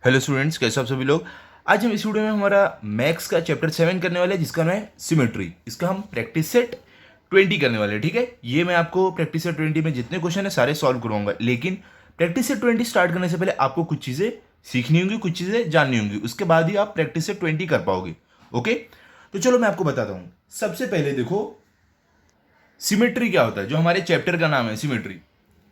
Hello students, कैसे आप सभी लोग। आज हम इस वीडियो में हमारा मैथ्स का चैप्टर 7 करने वाले हैं, जिसका नाम है सिमेट्री। इसका हम प्रैक्टिस सेट 20 करने वाले हैं। ठीक है, ये मैं आपको प्रैक्टिस सेट 20 में जितने क्वेश्चन है सारे सॉल्व करवाऊंगा। लेकिन प्रैक्टिस सेट 20 स्टार्ट करने से पहले आपको कुछ चीज़ें सीखनी होंगी, कुछ चीज़ें जाननी होंगी, उसके बाद ही आप प्रैक्टिस सेट 20 कर पाओगे। ओके, तो चलो मैं आपको बताता हूँ। सबसे पहले देखो सिमेट्री क्या होता है। जो हमारे चैप्टर का नाम है सिमेट्री,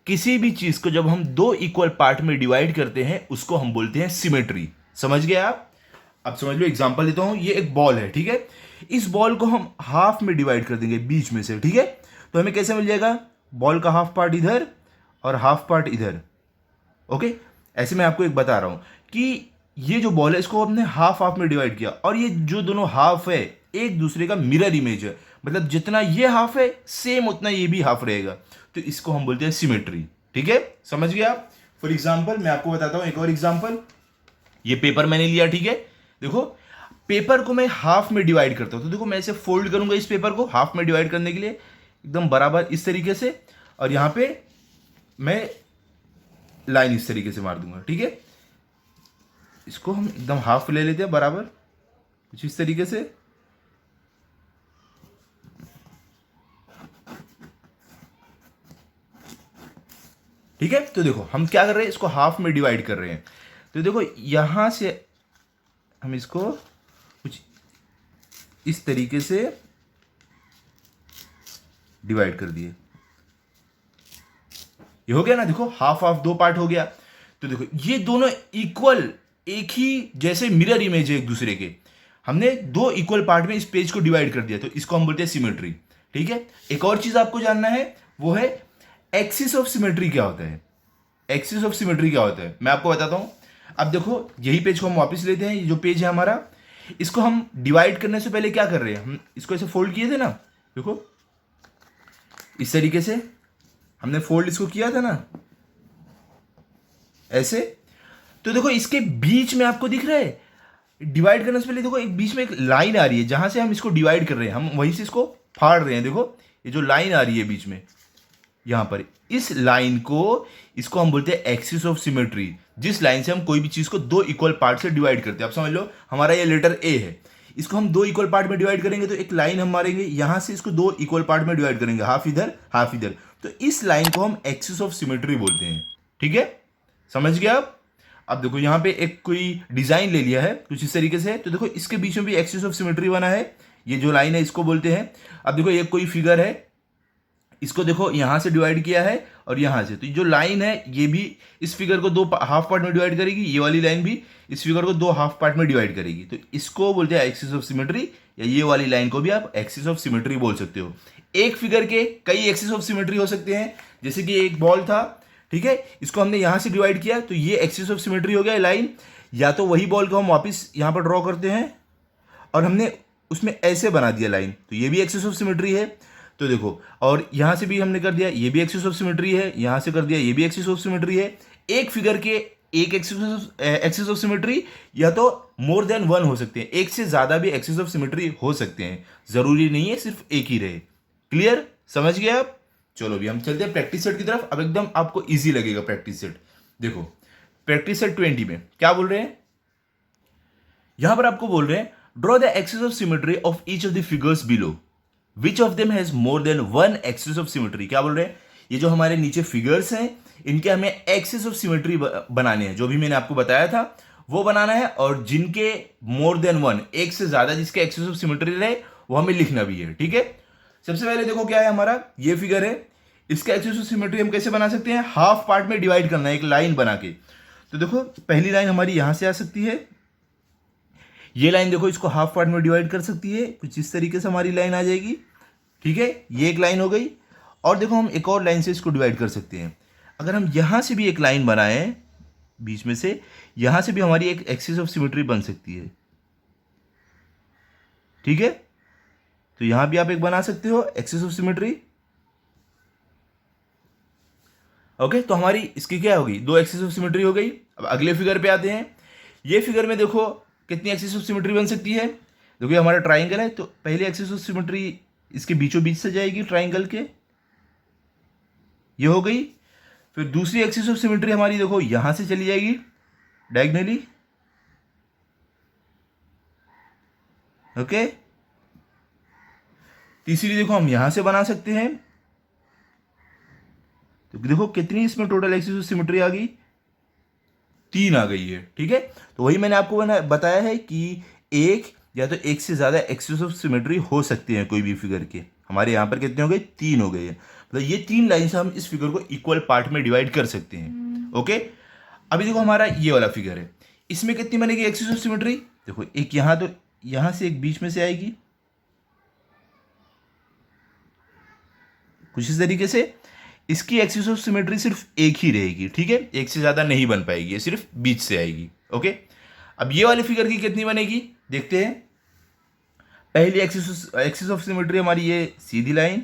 किसी भी चीज को जब हम दो इक्वल पार्ट में डिवाइड करते हैं उसको हम बोलते हैं सिमेट्री। समझ गए आप? अब समझ लो, एग्जांपल देता हूं। ये एक बॉल है, ठीक है। इस बॉल को हम हाफ में डिवाइड कर देंगे बीच में से, ठीक है। तो हमें कैसे मिल जाएगा? बॉल का हाफ पार्ट इधर और हाफ पार्ट इधर। ओके, ऐसे मैं आपको एक बता रहा हूं कि ये जो बॉल है इसको हमने हाफ हाफ में डिवाइड किया, और ये जो दोनों हाफ है एक दूसरे का मिरर इमेज है। मतलब जितना ये हाफ है सेम उतना ये भी हाफ रहेगा। तो इसको हम बोलते हैं सिमेट्री। ठीक है, समझ गए आप? फॉर एग्जाम्पल मैं आपको बताता हूं एक और एग्जाम्पल। ये पेपर मैंने लिया, ठीक है। देखो, पेपर को मैं हाफ में डिवाइड करता हूं, तो देखो मैं ऐसे फोल्ड करूंगा इस पेपर को हाफ में डिवाइड करने के लिए, एकदम बराबर इस तरीके से। और यहां पे मैं लाइन इस तरीके से मार दूंगा, ठीक है। इसको हम एकदम हाफ ले लेते हैं बराबर, कुछ इस तरीके से। ठीक है, तो देखो हम क्या कर रहे हैं, इसको हाफ में डिवाइड कर रहे हैं। तो देखो यहां से हम इसको कुछ इस तरीके से डिवाइड कर दिए। ये हो गया ना, देखो हाफ हाफ दो पार्ट हो गया। तो देखो ये दोनों इक्वल, एक ही जैसे मिरर इमेज है एक दूसरे के। हमने दो इक्वल पार्ट में इस पेज को डिवाइड कर दिया, तो इसको हम बोलते हैं सिमेट्री। ठीक है, एक और चीज आपको जानना है, वो है एक्सिस ऑफ सिमेट्री क्या होता है। एक्सिस ऑफ सिमेट्री क्या होता है मैं आपको बताता हूं। अब देखो यही पेज को हम वापस लेते हैं, ये जो पेज है हमारा, इसको हम डिवाइड करने से पहले क्या कर रहे हैं, हम इसको ऐसे फोल्ड किए थे ना। देखो इस तरीके से हमने फोल्ड इसको किया था ना, ऐसे। तो देखो इसके बीच में आपको दिख रहा है, डिवाइड करने से पहले देखो एक बीच में एक लाइन आ रही है, जहां से हम इसको डिवाइड कर रहे हैं, हम वहीं से इसको फाड़ रहे हैं। देखो ये जो लाइन आ रही है बीच में, यहां पर इस लाइन को, इसको हम बोलते हैं एक्सिस ऑफ सिमेट्री। जिस लाइन से हम कोई भी चीज को दो इक्वल पार्ट से डिवाइड करते हैं। आप समझ लो हमारा ये लेटर ए है, इसको हम दो इक्वल पार्ट में डिवाइड करेंगे, तो एक लाइन हम मारेंगे, यहां से इसको दो इक्वल पार्ट में डिवाइड करेंगे, हाफ इधर हाफ इधर। तो इस लाइन को हम एक्सिस ऑफ सिमेट्री बोलते हैं। ठीक है, समझ गया आप? अब देखो यहाँ पे एक कोई डिजाइन ले लिया है कुछ इस तरीके से, तो देखो इसके बीच में भी एक्सिस ऑफ सिमेट्री बना है। ये जो लाइन है इसको बोलते हैं। अब देखो ये कोई फिगर है, इसको देखो यहां से डिवाइड किया है और यहां से, तो जो लाइन है ये भी इस फिगर को दो हाफ पार्ट में डिवाइड करेगी, ये वाली लाइन भी इस फिगर को दो हाफ पार्ट में डिवाइड करेगी। तो इसको बोलते हैं एक्सिस ऑफ सिमेट्री, या ये वाली लाइन को भी आप एक्सिस ऑफ सिमेट्री बोल सकते हो। एक फिगर के कई एक्सिस ऑफ सिमेट्री हो सकते हैं, जैसे कि एक बॉल था, ठीक है, इसको हमने यहां से डिवाइड किया, तो ये एक्सिस ऑफ सिमेट्री हो गया लाइन। या तो वही बॉल को हम वापस यहां पर ड्रॉ करते हैं और हमने उसमें ऐसे बना दिया लाइन, तो ये भी एक्सिस ऑफ सिमेट्री है। तो देखो, और यहां से भी हमने कर दिया, ये भी एक्सिस ऑफ सिमेट्री है, यहां से कर दिया, ये भी एक्सिस ऑफ सिमेट्री है। एक फिगर के एक एक्सिस ऑफ सिमेट्री या तो मोर देन वन हो सकते हैं, एक से ज्यादा भी एक्सिस ऑफ सिमेट्री हो सकते हैं, जरूरी नहीं है सिर्फ एक ही रहे। क्लियर, समझ गए आप? चलो अभी हम चलते हैं प्रैक्टिस सेट की तरफ। अब एकदम आपको इजी लगेगा प्रैक्टिस सेट। देखो प्रैक्टिस सेट 20 में क्या बोल रहे हैं, यहां पर आपको बोल रहे हैं draw the axis of symmetry of each of the figures below, which of them has more than one axis of symmetry. क्या बोल रहे हैं, ये जो हमारे नीचे फिगर्स हैं इनके हमें एक्सिस ऑफ सिमेट्री बनाने हैं, जो भी मैंने आपको बताया था वो बनाना है, और जिनके मोर देन वन, एक से ज्यादा जिसके एक्सिस ऑफ सिमेट्री रहे वो हमें लिखना भी है। ठीक है, सबसे पहले देखो क्या है हमारा, ये फिगर है, इसका एक्सिस ऑफ सिमेट्री हम कैसे बना सकते हैं, हाफ पार्ट में डिवाइड करना है एक लाइन बना के। तो देखो पहली लाइन हमारी यहां से आ सकती है, ये लाइन देखो इसको हाफ पार्ट में डिवाइड कर सकती है, कुछ इस तरीके से हमारी लाइन आ जाएगी। ठीक है, ये एक लाइन हो गई। और देखो हम एक और लाइन से इसको डिवाइड कर सकते हैं। अगर हम यहां से भी एक लाइन बनाएं बीच में से, यहां से भी हमारी एक एक्सिस ऑफ सिमेट्री बन सकती है। ठीक है, तो यहां भी आप एक बना सकते हो एक्सिस ऑफ सिमेट्री। ओके, तो हमारी इसकी क्या होगी, दो एक्सिस ऑफ सिमेट्री हो गई। अब अगले फिगर पे आते हैं। ये फिगर में देखो कितनी एक्सिस ऑफ सिमेट्री बन सकती है। देखो ये हमारा ट्राइंगल है, तो पहली एक्सिस ऑफ सिमेट्री इसके बीचों बीच से जाएगी ट्राइंगल के, ये हो गई। फिर दूसरी एक्सिस ऑफ सिमेट्री हमारी देखो यहां से चली जाएगी डायगनली, ओके। तीसरी देखो हम यहां से बना सकते हैं, तो देखो कितनी इसमें टोटल एक्सिस ऑफ सिमेट्री आ गई, 3 आ गई है। ठीक है, तो वही मैंने आपको बताया है कि एक या तो एक से ज्यादा एक्सिस ऑफ सिमेट्री हो सकती है कोई भी फिगर के। हमारे यहां पर कितने हो गए, 3 हो गए हैं। मतलब ये 3 लाइन से हम इस फिगर को इक्वल पार्ट में डिवाइड कर सकते हैं। ओके, अभी देखो हमारा ये वाला फिगर है, इसमें कितनी बनेगी एक्सिस ऑफ सिमेट्री, देखो एक यहां, तो यहां से एक बीच में से आएगी कुछ इस तरीके से। इसकी एक्सिस ऑफ सिमेट्री सिर्फ एक ही रहेगी। ठीक है, एक से ज्यादा नहीं बन पाएगी, ये सिर्फ बीच से आएगी। ओके, अब ये वाले फिगर की कितनी बनेगी देखते हैं। पहली एक्सिस ऑफ सिमेट्री हमारी ये सीधी लाइन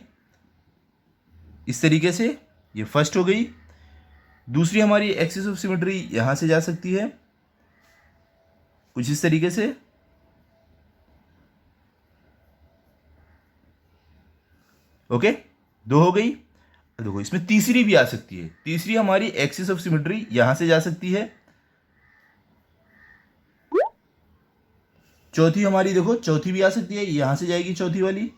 इस तरीके से, ये फर्स्ट हो गई। दूसरी हमारी एक्सिस ऑफ सिमेट्री यहां से जा सकती है कुछ इस तरीके से। ओके, 2 हो गई। देखो इसमें तीसरी भी आ सकती है, तीसरी हमारी एक्सिस ऑफ सिमेट्री यहां से जा सकती है। चौथी हमारी देखो, चौथी भी आ सकती है, यहां से जाएगी चौथी वाली।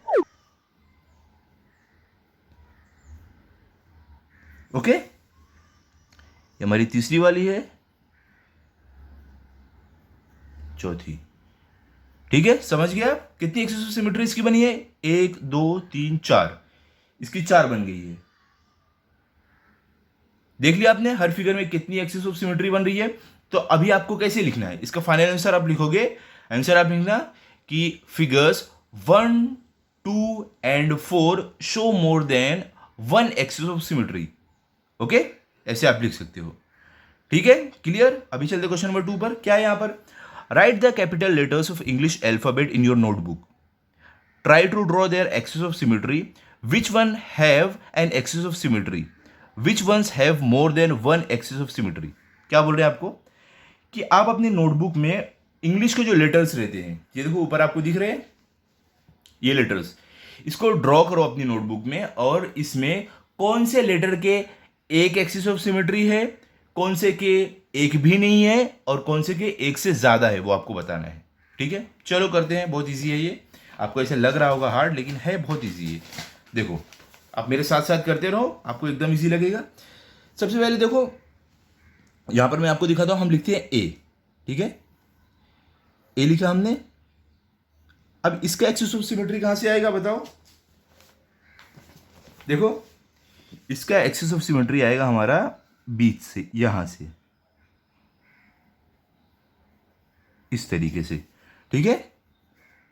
ओके, ये हमारी तीसरी वाली है, चौथी। ठीक है, समझ गया कितनी एक्सिस ऑफ सिमेट्री इसकी बनी है, 1 2 3 4, इसकी 4 बन गई है। देख लिया आपने हर फिगर में कितनी एक्सिस ऑफ सिमेट्री बन रही है। तो अभी आपको कैसे लिखना है, इसका फाइनल आंसर आप लिखोगे, आंसर आप लिखना कि figures 1 2 and 4 show more than 1 axis of symmetry. Okay, ऐसे आप लिख सकते हो। ठीक है, क्लियर। अभी चलते क्वेश्चन नंबर 2 पर। क्या है यहां पर, write the capital letters of English alphabet in your notebook, try to draw their axis of symmetry, which one have an axis of symmetry, which ones have more than 1 axis of symmetry. क्या बोल रहे हैं आपको कि आप अपनी notebook में English के जो लेटर्स रहते हैं, ये देखो ऊपर आपको दिख रहे हैं ये लेटर्स, इसको ड्रॉ करो अपनी नोटबुक में, और इसमें कौन से लेटर के एक एक्सिस ऑफ सिमेट्री है, कौन से के एक भी नहीं है, और कौन से के एक से ज्यादा है, वो आपको बताना है। ठीक है, चलो करते हैं। बहुत इजी है ये, आपको ऐसे लग रहा होगा हार्ड, लेकिन है बहुत इजी है। देखो आप मेरे साथ साथ करते रहो, आपको एकदम इजी लगेगा। सबसे पहले देखो यहां पर मैं आपको दिखाता हूं, हम लिखते हैं ए। ठीक है, ए लिखा हमने। अब इसका एक्सिस ऑफ सिमेट्री कहां से आएगा बताओ। देखो इसका एक्सिस ऑफ सिमेट्री आएगा हमारा बीच से, यहां से इस तरीके से। ठीक है,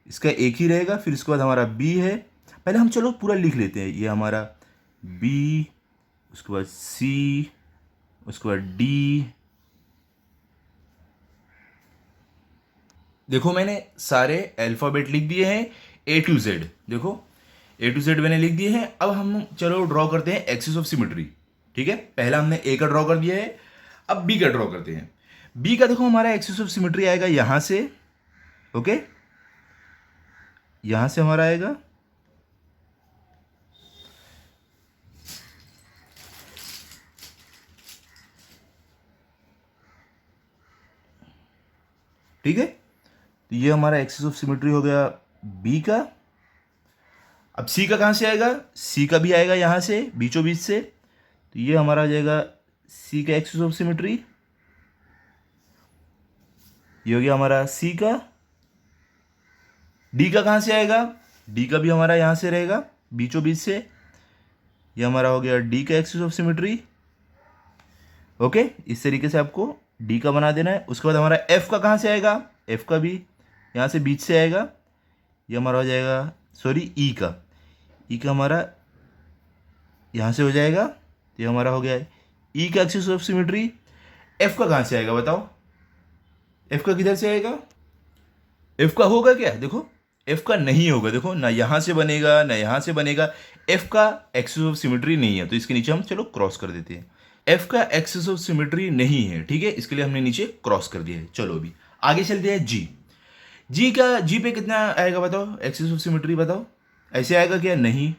इसका एक ही रहेगा। फिर इसके बाद हमारा बी है, पहले हम चलो पूरा लिख लेते हैं। ये हमारा बी, उसके बाद सी, उसके बाद डी। देखो मैंने सारे अल्फाबेट लिख दिए हैं ए टू जेड। देखो ए टू जेड मैंने लिख दिए हैं। अब हम चलो ड्रॉ करते हैं एक्सिस ऑफ सिमेट्री। ठीक है, पहला हमने ए का ड्रॉ कर दिया है, अब बी का ड्रॉ करते हैं। बी का देखो हमारा एक्सिस ऑफ सिमेट्री आएगा यहां से। ओके, यहां से हमारा आएगा, ठीक है। तो ये हमारा एक्सिस ऑफ सिमेट्री हो गया बी का। अब सी का कहां से आएगा, सी का भी आएगा यहां से बीचों बीच से। तो ये हमारा आ जाएगा सी का एक्सिस ऑफ सिमेट्री, ये हो गया हमारा सी का। डी का कहां से आएगा, डी का भी हमारा यहां से रहेगा बीचों बीच से। ये हमारा हो गया डी का एक्सिस ऑफ सिमेट्री। ओके, इस तरीके से आपको डी का बना देना है। उसके बाद हमारा एफ का कहां से आएगा, एफ का भी यहां से बीच से आएगा। ये हमारा हो जाएगा, सॉरी ई का, ई का हमारा यहां से हो जाएगा। तो ये हमारा हो गया ई का एक्सिस ऑफ सिमेट्री। एफ का कहां से आएगा बताओ, एफ का किधर से आएगा, एफ का होगा क्या, देखो एफ का नहीं होगा। देखो ना यहां से बनेगा ना यहां से बनेगा, एफ का एक्सिस ऑफ सिमेट्री नहीं है। तो इसके नीचे हम चलो क्रॉस कर देते हैं, एफ का एक्सिस ऑफ सिमेट्री नहीं है। ठीक है, इसके लिए हमने नीचे क्रॉस कर दिया है। चलो अभी आगे चलते हैं। जी, जी का, जी पे कितना आएगा बताओ एक्सिस ऑफ सिमेट्री, बताओ ऐसे आएगा क्या, नहीं।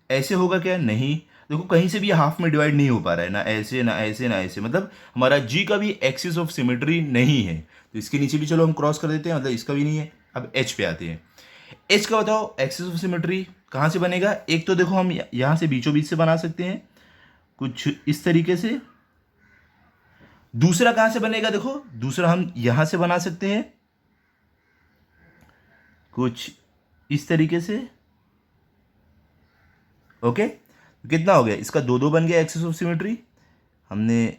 ऐसे होगा क्या, नहीं। देखो कहीं से भी हाफ में डिवाइड नहीं हो पा रहा है, ना ऐसे ना ऐसे ना ऐसे, मतलब हमारा जी का भी एक्सिस ऑफ सिमेट्री नहीं है। तो इसके नीचे भी चलो हम क्रॉस कर देते हैं, मतलब इसका भी नहीं है। अब एच पे आते हैं। एच का बताओ एक्सिस ऑफ सिमेट्री कहाँ से बनेगा। एक तो देखो हम यहाँ से बीचों बीच से बना सकते हैं कुछ इस तरीके से। दूसरा कहाँ से बनेगा, देखो दूसरा हम यहाँ से बना सकते हैं कुछ इस तरीके से। ओके, कितना हो गया, इसका दो दो बन गया एक्सिस ऑफ सिमेट्री। हमने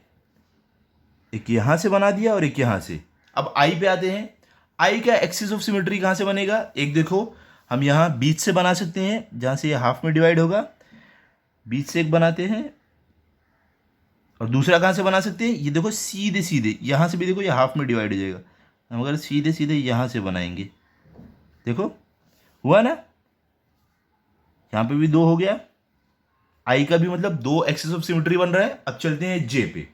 एक यहाँ से बना दिया और एक यहाँ से। अब आई पे आते हैं। आई का एक्सिस ऑफ सिमेट्री कहाँ से बनेगा, एक देखो हम यहाँ बीच से बना सकते हैं, जहाँ से ये हाफ में डिवाइड होगा, बीच से एक बनाते हैं। और दूसरा कहाँ से बना सकते हैं, ये देखो सीधे सीधे यहाँ से भी देखो ये हाफ में डिवाइड हो जाएगा। हम अगर सीधे सीधे यहाँ से बनाएंगे, देखो हुआ ना, यहाँ पे भी दो हो गया। आई का भी मतलब दो एक्सिस ऑफ सिमेट्री बन रहा है। अब चलते हैं जे पे।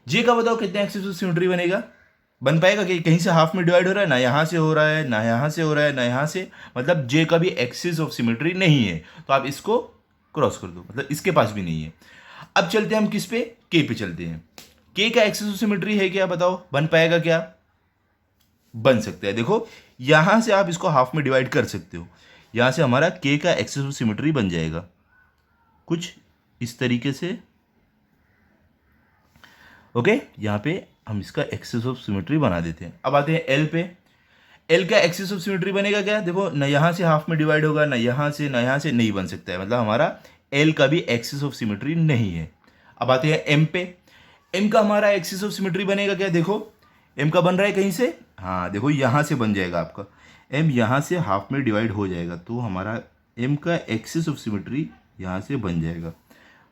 जे का बताओ कितने एक्सिस ऑफ सिमेट्री बनेगा, बन पाएगा कि कहीं से हाफ में डिवाइड हो रहा है, ना यहाँ से हो रहा है, ना यहाँ से हो रहा है, ना यहाँ से, मतलब जे का भी एक्सिस ऑफ सिमेट्री नहीं है। तो आप इसको क्रॉस कर दो, मतलब इसके पास भी नहीं है। अब चलते हैं हम किस पे, के पे चलते हैं। के का एक्सिस ऑफ सिमेट्री है क्या, बताओ बन पाएगा क्या, बन सकता है। देखो यहां से आप इसको हाफ में डिवाइड कर सकते हो, यहां से हमारा के का एक्सिस ऑफ सिमेट्री बन जाएगा कुछ इस तरीके से। ओके, यहां पे हम इसका एक्सिस ऑफ सिमेट्री बना देते हैं। अब आते हैं एल पे। एल का एक्सिस ऑफ सिमेट्री बनेगा क्या, देखो ना यहाँ से हाफ में डिवाइड होगा, ना यहाँ से, ना यहाँ से, नहीं बन सकता है, मतलब हमारा एल का भी एक्सिस ऑफ सिमेट्री नहीं है। अब आते हैं एम पे। एम का हमारा एक्सिस ऑफ सिमेट्री बनेगा क्या, देखो एम का बन रहा है कहीं से, हाँ देखो यहाँ से बन जाएगा आपका, एम यहाँ से हाफ में डिवाइड हो जाएगा, तो हमारा एम का एक्सिस ऑफ सिमेट्री यहाँ से बन जाएगा।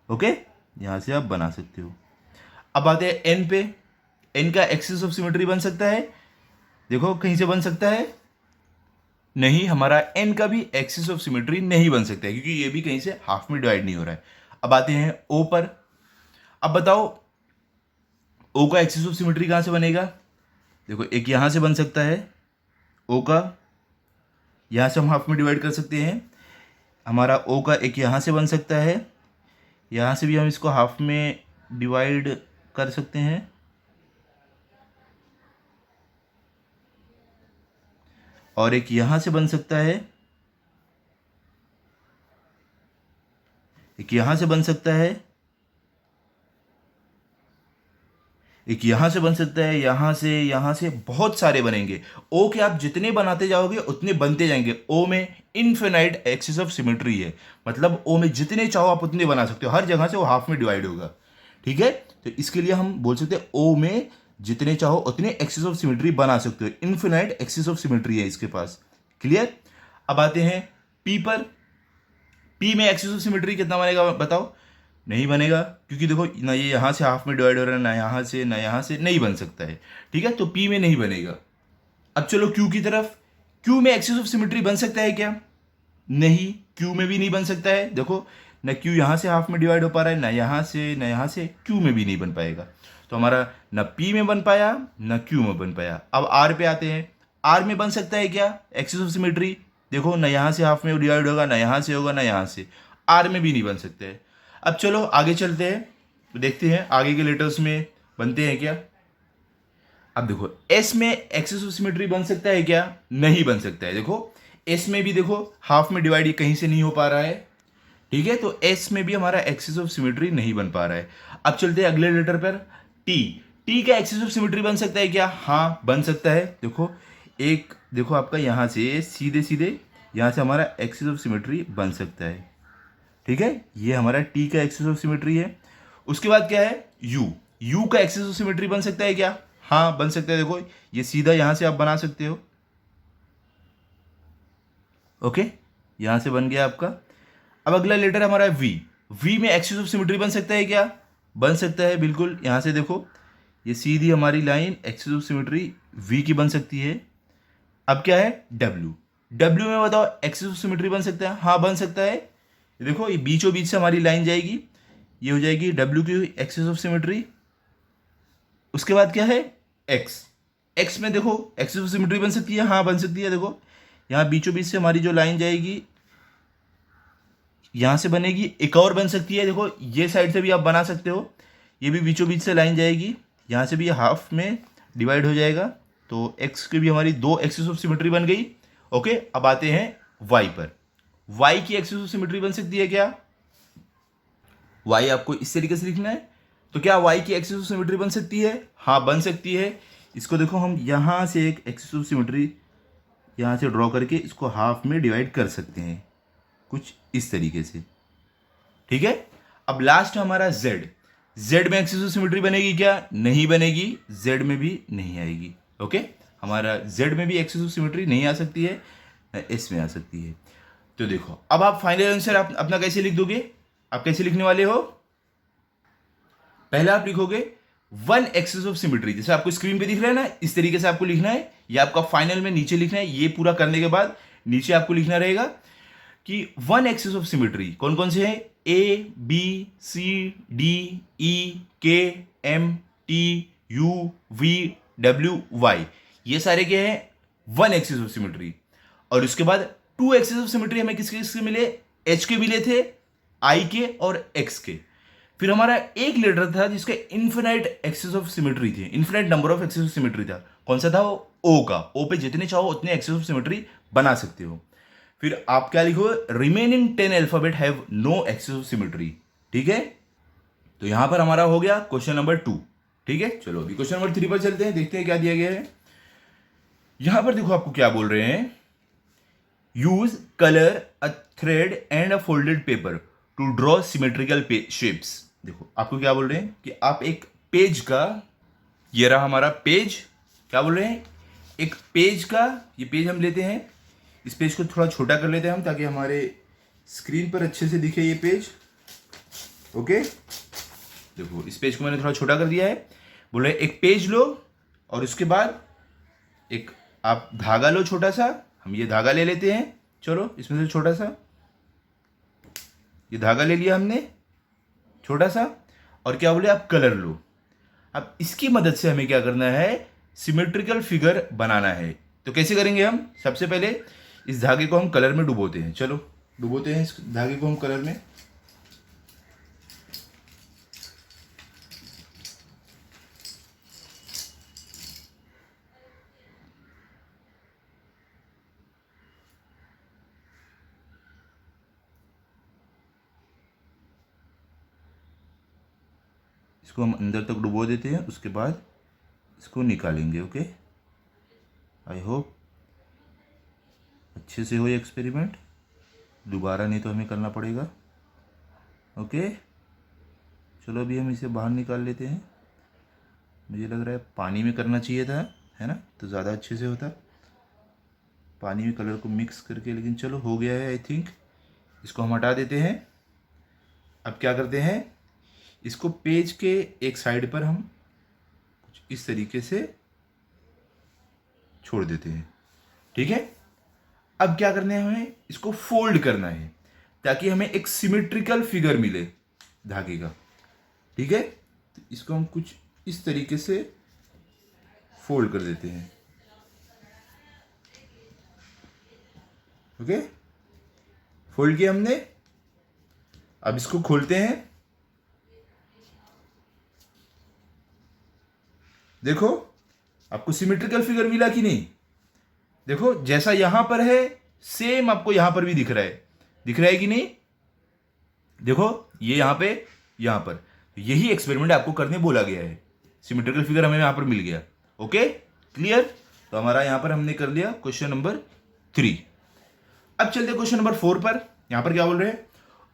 ओके, यहाँ से आप बना सकते हो। अब आते हैं एन पे। एन का एक्सिस ऑफ सिमेट्री बन सकता है, देखो कहीं से बन सकता है, नहीं, हमारा एन का भी एक्सिस ऑफ सिमेट्री नहीं बन सकता है, क्योंकि ये भी कहीं से हाफ में डिवाइड नहीं हो रहा है। अब आते हैं ओ पर। अब बताओ ओ का एक्सिस ऑफ सिमेट्री कहाँ से बनेगा, देखो एक यहाँ से बन सकता है ओ का, यहाँ से हम हाफ में डिवाइड कर सकते हैं। हमारा ओ का एक यहाँ से बन सकता है, यहाँ से भी हम इसको हाफ में डिवाइड कर सकते हैं। और एक यहां से बन सकता है, एक यहां से बन सकता है, एक यहां से बन सकता है, यहां से बहुत सारे बनेंगे। ओ के आप जितने बनाते जाओगे उतने बनते जाएंगे। ओ में इनफिनाइट एक्सिस ऑफ सिमेट्री है, मतलब ओ में जितने चाहो आप उतने बना सकते हो, हर जगह से वो हाफ में डिवाइड होगा। ठीक है, तो इसके लिए हम बोल सकते हैं ओ में जितने चाहो उतने एक्सिस ऑफ सिमेट्री बना सकते हो, इनफिनाइट एक्सिस ऑफ सिमेट्री है इसके पास। क्लियर। अब आते हैं पी पर। पी में एक्सिस ऑफ सिमेट्री कितना बनेगा बताओ, नहीं बनेगा, क्योंकि देखो ना ये यहाँ से हाफ में डिवाइड हो रहा है, ना यहाँ से, ना यहाँ से, नहीं बन सकता है। ठीक है, तो पी में नहीं बनेगा। अब चलो क्यू की तरफ। क्यू में एक्सिस ऑफ सिमेट्री बन सकता है क्या, नहीं, क्यू में भी नहीं बन सकता है। देखो ना क्यू यहाँ से हाफ में डिवाइड हो पा रहा है, ना यहाँ से, ना यहाँ से, क्यू में भी नहीं बन पाएगा। तो हमारा ना पी में बन पाया, ना क्यू में बन पाया। अब आर पे आते हैं। आर में बन सकता है क्या एक्सिस ऑफ सिमेट्री, देखो ना यहाँ से हाफ में डिवाइड होगा, ना यहाँ से होगा, ना यहाँ से, आर में भी नहीं बन सकते हैं। अब चलो आगे चलते हैं, तो देखते हैं आगे के लेटर्स में बनते हैं क्या। अब देखो एस में एक्सिस ऑफ सिमेट्री बन सकता है क्या, नहीं बन सकता है। देखो एस में भी देखो हाफ में डिवाइड कहीं से नहीं हो पा रहा है। ठीक है, तो एस में भी हमारा एक्सिस ऑफ सिमेट्री नहीं बन पा रहा है। अब चलते हैं अगले लेटर पर, टी। टी का एक्सिस ऑफ सिमेट्री बन सकता है क्या, हाँ बन सकता है। देखो एक देखो आपका यहाँ से सीधे सीधे यहाँ से हमारा एक्सिस ऑफ सिमेट्री बन सकता है। ठीक है, ये हमारा टी का एक्सिस ऑफ सिमेट्री है। उसके बाद क्या है, यू। यू का एक्सिस ऑफ सिमेट्री बन सकता है क्या, हाँ बन सकता है। देखो ये सीधा यहां से आप बना सकते हो। ओके, यहां से बन गया आपका। अब अगला लेटर हमारा है वी। वी में एक्सिस ऑफ सिमेट्री बन सकता है क्या, बन सकता है बिल्कुल। यहां से देखो ये सीधी हमारी line axis of symmetry V की बन सकती है। अब क्या है, डब्ल्यू। डब्ल्यू में बताओ एक्सिस ऑफ सिमेट्री बन सकता है, हाँ बन सकता है। देखो ये बीचों बीच से हमारी लाइन जाएगी, ये हो जाएगी डब्ल्यू की एक्सिस ऑफ सिमेट्री। उसके बाद क्या है, एक्स। एक्स में देखो एक्सिस ऑफ सिमेट्री बन सकती है, हाँ बन सकती है। देखो यहाँ बीचों बीच से हमारी जो लाइन जाएगी यहाँ से बनेगी, एक और बन सकती है। देखो ये साइड से भी आप बना सकते हो, ये भी बीचों बीच से लाइन जाएगी, यहाँ से भी हाफ में डिवाइड हो जाएगा। तो एक्स की भी हमारी दो एक्सिस ऑफ सिमेट्री बन गई। ओके, अब आते हैं वाई पर। वाई की एक्सिस ऑफ सिमेट्री बन सकती है क्या? वाई आपको इस तरीके से लिखना है, तो क्या वाई की एक्सिस ऑफ सिमेट्री बन सकती है? हाँ बन सकती है। इसको देखो हम यहां से एक एक्सिस ऑफ सिमेट्री यहां से ड्रॉ करके इसको हाफ में डिवाइड कर सकते हैं, कुछ इस तरीके से। ठीक है, अब लास्ट हमारा जेड। जेड में एक्सिस ऑफ सिमेट्री बनेगी क्या? नहीं बनेगी, जेड में भी नहीं आएगी। ओके, हमारा जेड में भी एक्सिस ऑफ सिमेट्री नहीं आ सकती है, एस में आ सकती है। तो देखो अब आप फाइनल आंसर आप अपना कैसे लिख दोगे? आप कैसे लिखने वाले हो? पहला आप लिखोगे वन एक्सिस ऑफ सिमेट्री, जैसे आपको स्क्रीन पे दिख रहा है ना, इस तरीके से आपको लिखना है। ये आपका फाइनल में नीचे लिखना है। ये पूरा करने के बाद नीचे आपको लिखना रहेगा कि वन एक्सिस ऑफ सिमेट्री कौन कौन से हैं? A B C D E K M T U V W Y, ये सारे क्या है? One axis of symmetry. और उसके बाद टू एक्सिस ऑफ सिमेट्री हमें किसके किसके मिले? एच के मिले थे, आई के और एक्स के। फिर हमारा एक लेटर था जिसका इन्फिनाइट एक्सिस ऑफ सिमेट्री थी, infinite number of axis of symmetry था। कौन सा था वो? ओ का। ओ पे जितने चाहो उतने एक्सिस ऑफ सिमेट्री बना सकते हो। फिर आप क्या लिखो? Remaining 10 alphabet have no axis of symmetry. ठीक है, तो यहां पर हमारा हो गया क्वेश्चन नंबर 2। ठीक है, चलो अभी क्वेश्चन नंबर 3 पर चलते हैं, देखते हैं क्या दिया गया है। यहां पर देखो आपको क्या बोल रहे हैं, use colour a thread and a folded paper two draw symmetrical shapes. देखो आपको क्या बोल रहे हैं कि आप एक पेज का, ये रहा हमारा पेज, क्या बोल रहे हैं? एक पेज का, ये पेज हम लेते हैं, इस पेज को थोड़ा छोटा कर लेते हैं हम ताकि हमारे स्क्रीन पर अच्छे से दिखे ये पेज। ओके, देखो इस पेज को मैंने थोड़ा छोटा कर दिया है। बोल रहे एक पेज लो और उसके बाद एक आप धागा लो छोटा सा। हम ये धागा ले लेते हैं, चलो इसमें से छोटा सा ये धागा ले लिया हमने छोटा सा। और क्या बोले? आप कलर लो। अब इसकी मदद से हमें क्या करना है? सिमेट्रिकल फिगर बनाना है। तो कैसे करेंगे हम? सबसे पहले इस धागे को हम कलर में डुबोते हैं। चलो डुबोते हैं इस धागे को हम कलर में। इसको हम अंदर तक डुबो देते हैं, उसके बाद इसको निकालेंगे। ओके, आई होप अच्छे से हो ये एक्सपेरिमेंट, दोबारा नहीं तो हमें करना पड़ेगा। ओके, चलो अभी हम इसे बाहर निकाल लेते हैं। मुझे लग रहा है पानी में करना चाहिए था, है ना, तो ज़्यादा अच्छे से होता पानी में कलर को मिक्स करके, लेकिन चलो हो गया है आई थिंक। इसको हम हटा देते हैं। अब क्या करते हैं, इसको पेज के एक साइड पर हम कुछ इस तरीके से छोड़ देते हैं। ठीक है, अब क्या करना है, हमें इसको फोल्ड करना है ताकि हमें एक सिमेट्रिकल फिगर मिले धागे का। ठीक है, तो इसको हम कुछ इस तरीके से फोल्ड कर देते हैं। ओके, फोल्ड किया हमने। अब इसको खोलते हैं। देखो आपको सिमेट्रिकल फिगर मिला कि नहीं? देखो जैसा यहां पर है सेम आपको यहां पर भी दिख रहा है, दिख रहा है कि नहीं? देखो ये यहां पे, यहां पर, यही एक्सपेरिमेंट आपको करने बोला गया है। सिमेट्रिकल फिगर हमें यहां पर मिल गया। Okay, clear? तो हमारा यहां पर हमने कर लिया क्वेश्चन नंबर 3। अब चलते क्वेश्चन नंबर 4 पर। यहां पर क्या बोल रहे हैं?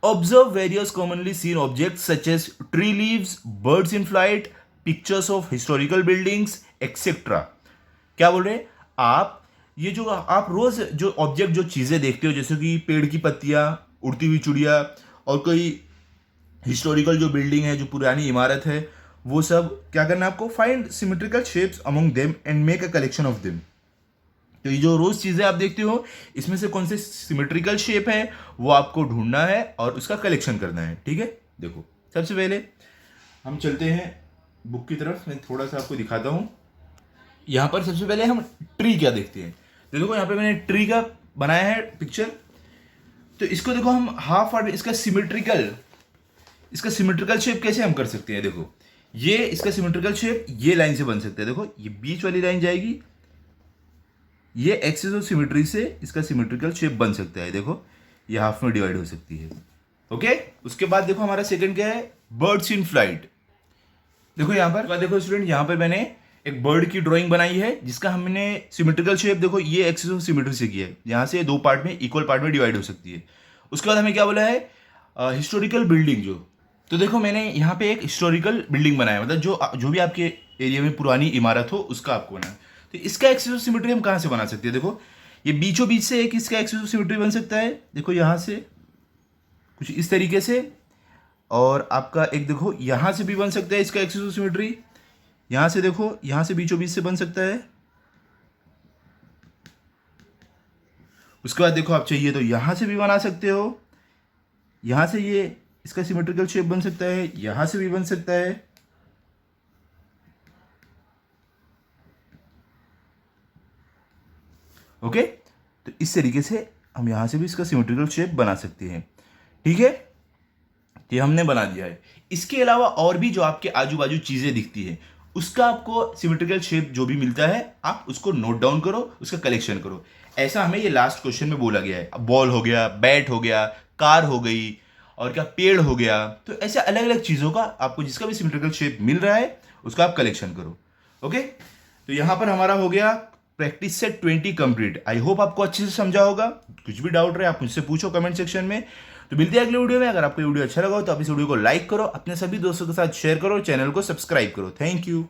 Observe various commonly seen object such as tree leaves, birds in flight, pictures of historical buildings etcetera. क्या बोल रहे हैं? आप ये जो आप रोज जो ऑब्जेक्ट, जो चीजें देखते हो, जैसे कि पेड़ की पत्तियां, उड़ती हुई चिड़िया और कोई हिस्टोरिकल जो बिल्डिंग है, जो पुरानी इमारत है, वो सब क्या करना है आपको? Find symmetrical shapes among them and make a collection of them. तो ये जो रोज चीजें आप देखते हो, इसमें से कौन से सिमेट्रिकल शेप है वो आपको ढूंढना है और उसका कलेक्शन करना है। ठीक है, देखो सबसे पहले हम चलते हैं बुक की तरफ। मैं थोड़ा सा आपको दिखाता हूं। यहां पर सबसे पहले हम ट्री क्या देखते हैं। तो देखो यहां पे मैंने ट्री का बनाया है पिक्चर। तो इसको देखो हम हाफ पार्ट में इसका सिमेट्रिकल शेप कैसे हम कर सकते हैं? देखो ये इसका सिमेट्रिकल शेप ये लाइन से बन सकता है। देखो ये बीच वाली लाइन जाएगी, ये एक्सिस ऑफ सिमेट्री से इसका सिमेट्रिकल शेप बन सकता है। देखो ये हाफ में डिवाइड हो सकती है। ओके, उसके बाद देखो हमारा सेकंड क्या है, बर्ड्स इन फ्लाइट। देखो यहाँ पर देखो स्टूडेंट, यहाँ पर मैंने एक बर्ड की ड्राइंग बनाई है जिसका हमने सिमेट्रिकल शेप देखो ये एक्सिस ऑफ सिमेट्री से किया है। यहाँ से दो पार्ट में इक्वल पार्ट में डिवाइड हो सकती है। उसके बाद हमें क्या बोला है, हिस्टोरिकल बिल्डिंग जो, तो देखो मैंने यहाँ पे एक हिस्टोरिकल बिल्डिंग बनाया, मतलब जो भी आपके एरिया में पुरानी इमारत हो उसका आपको बनाना। तो इसका एक्सिस ऑफ सिमेट्री हम कहाँ से बना सकते हैं, देखो ये बीचों बीच से एक इसका एक्सिस ऑफ सिमेट्री बन सकता है। देखो यहाँ से कुछ इस तरीके से, और आपका एक देखो यहाँ से भी बन सकता है इसका एक्सिस ऑफ सिमेट्री। यहाँ से देखो, यहाँ से बीचों बीच से बन सकता है। उसके बाद देखो आप चाहिए तो यहाँ से भी बना सकते हो, यहाँ से ये इसका सिमेट्रिकल शेप बन सकता है, यहाँ से भी बन सकता है। ओके, तो इस तरीके से हम यहाँ से भी इसका सिमेट्रिकल शेप बना सकते हैं। ठीक है, ये हमने बना दिया है। इसके अलावा और भी जो आपके आजू बाजू चीज़ें दिखती है उसका आपको सिमेट्रिकल शेप जो भी मिलता है आप उसको नोट डाउन करो, उसका कलेक्शन करो। ऐसा हमें ये लास्ट क्वेश्चन में बोला गया है। बॉल हो गया, बैट हो गया, कार हो गई, और क्या पेड़ हो गया। तो ऐसे अलग अलग चीज़ों का आपको जिसका भी सिमेट्रिकल शेप मिल रहा है उसका आप कलेक्शन करो। ओके, तो यहाँ पर हमारा हो गया practice set 20 complete. I hope आपको अच्छे से समझा होगा। कुछ भी डाउट रहे आप मुझसे पूछो कमेंट सेक्शन में। तो मिलते हैं अगले वीडियो में। अगर आपको वीडियो अच्छा लगा हो तो आप इस वीडियो को लाइक करो, अपने सभी दोस्तों के साथ शेयर करो, चैनल को सब्सक्राइब करो। Thank you.